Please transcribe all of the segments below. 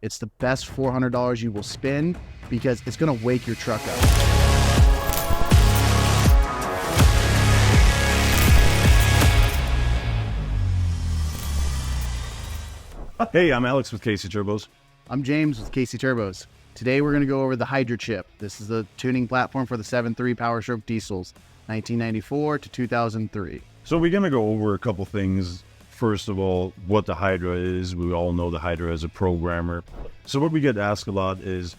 It's the best $400 you will spend because it's going to wake your truck up. Hey, I'm Alex with KC Turbos. I'm James with KC Turbos. Today we're going to go over the Hydra chip. This is the tuning platform for the 7.3 Powerstroke diesels, 1994 to 2003. So we're going to go over a couple things. First of all, what the Hydra is. We all know the Hydra as a programmer. So what we get asked a lot is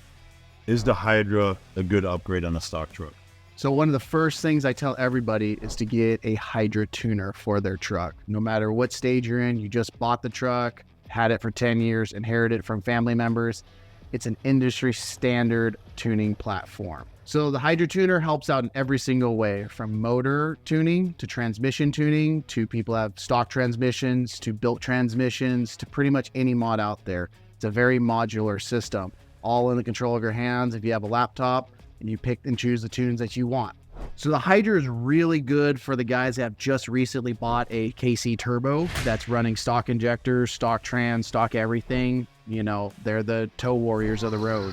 the Hydra a good upgrade on a stock truck? So one of the first things I tell everybody is to get a Hydra tuner for their truck. No matter what stage you're in, you just bought the truck, had it for 10 years, inherited it from family members. It's an industry standard tuning platform. So the Hydra tuner helps out in every single way, from motor tuning to transmission tuning to people have stock transmissions to built transmissions to pretty much any mod out there. It's a very modular system, all in the control of your hands if you have a laptop and you pick and choose the tunes that you want. So the Hydra is really good for the guys that have just recently bought a KC Turbo that's running stock injectors, stock trans, stock everything. You know, they're the tow warriors of the road.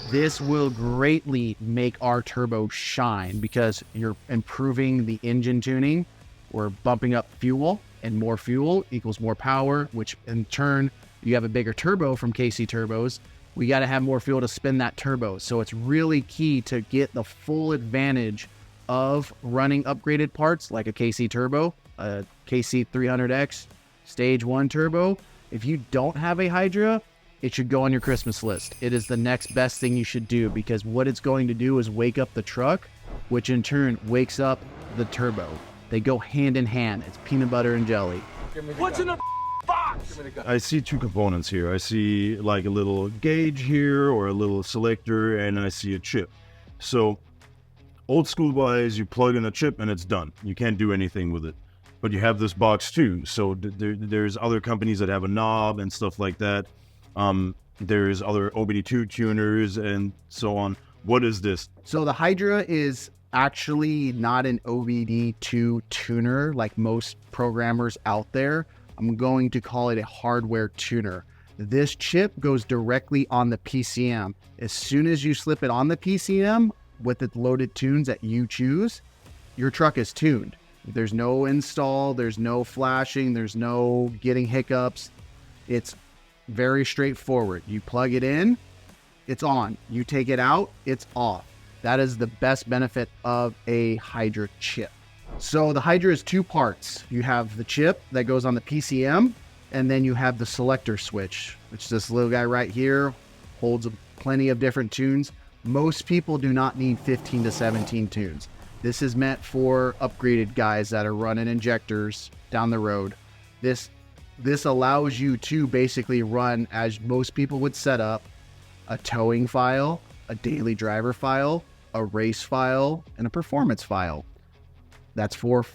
This will greatly make our turbo shine because you're improving the engine tuning. We're bumping up fuel, and more fuel equals more power, which in turn, you have a bigger turbo from KC Turbos. We got to have more fuel to spin that turbo. So it's really key to get the full advantage of running upgraded parts like a KC Turbo, a KC 300X Stage 1 Turbo. If you don't have a Hydra, it should go on your Christmas list. It is the next best thing you should do because what it's going to do is wake up the truck, which in turn wakes up the turbo. They go hand in hand. It's peanut butter and jelly. What's in the box? I see two components here. I see like a little gauge here or a little selector, and I see a chip. So old school wise, you plug in a chip and it's done. You can't do anything with it. But you have this box too. So there's other companies that have a knob and stuff like that. There's other OBD2 tuners and so on. What is this? So the Hydra is actually not an OBD2 tuner like most programmers out there. I'm going to call it a hardware tuner. This chip goes directly on the PCM. As soon as you slip it on the PCM with the loaded tunes that you choose, your truck is tuned. There's no install, there's no flashing, there's no getting hiccups. It's very straightforward. You plug it in, it's on. You take it out, it's off. That is the best benefit of a Hydra chip. So the Hydra is two parts. You have the chip that goes on the PCM, and then you have the selector switch, which is this little guy right here, holds plenty of different tunes. Most people do not need 15 to 17 tunes. This is meant for upgraded guys that are running injectors down the road. This allows you to basically run, as most people would set up, a towing file, a daily driver file, a race file, and a performance file. That's four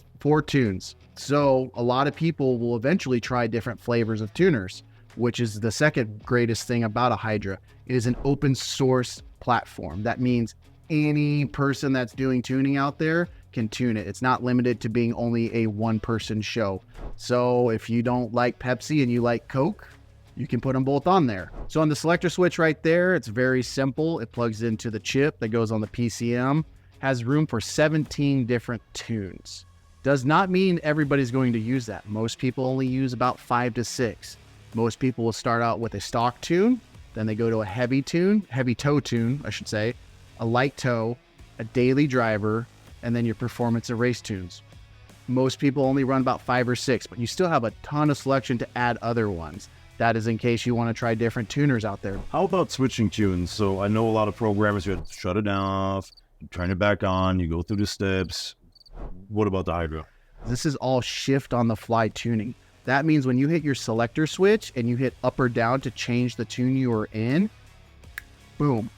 tunes. So a lot of people will eventually try different flavors of tuners, which is the second greatest thing about a Hydra. It is an open source platform. That means any person that's doing tuning out there can tune it. It's not limited to being only a one-person show. So if you don't like Pepsi and you like Coke, you can put them both on there. So on the selector switch right there, it's very simple. It plugs into the chip that goes on the PCM, has room for 17 different tunes. Does not mean everybody's going to use that. Most people only use about 5 to 6. Most people will start out with a stock tune, then they go to a heavy tow tune, I should say, a light tow, a daily driver, and then your performance and race tunes. Most people only run about 5 or 6, but you still have a ton of selection to add other ones. That is in case you want to try different tuners out there. How about switching tunes? So I know a lot of programmers, you have to shut it off, you turn it back on, you go through the steps. What about the Hydra? This is all shift on the fly tuning. That means when you hit your selector switch and you hit up or down to change the tune you are in, boom,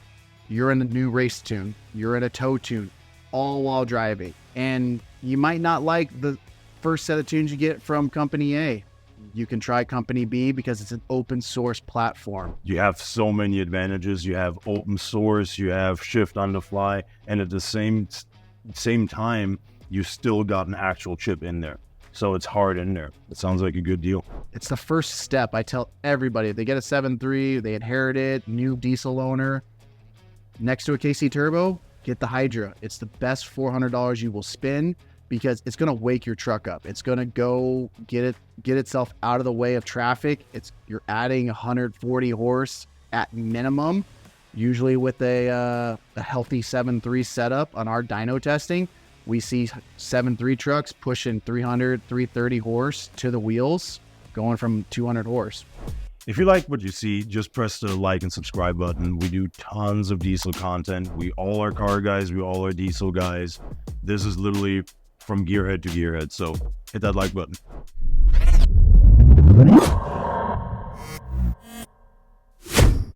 you're in a new race tune, you're in a tow tune, all while driving. And you might not like the first set of tunes you get from company A. You can try company B because it's an open source platform. You have so many advantages. You have open source, you have shift on the fly, and at the same time, you still got an actual chip in there. So it's hard in there. It sounds like a good deal. It's the first step. I tell everybody, if they get a 7.3, they inherit it, new diesel owner, next to a KC Turbo, get the Hydra. It's the best $400 you will spend because it's going to wake your truck up. It's going to go get itself out of the way of traffic. You're adding 140 horse at minimum, usually with a healthy 7.3 setup on our dyno testing. We see 7.3 trucks pushing 300, 330 horse to the wheels, going from 200 horse. If you like what you see, just press the like and subscribe button. We do tons of diesel content. We all are car guys. We all are diesel guys. This is literally from gearhead to gearhead. So hit that like button.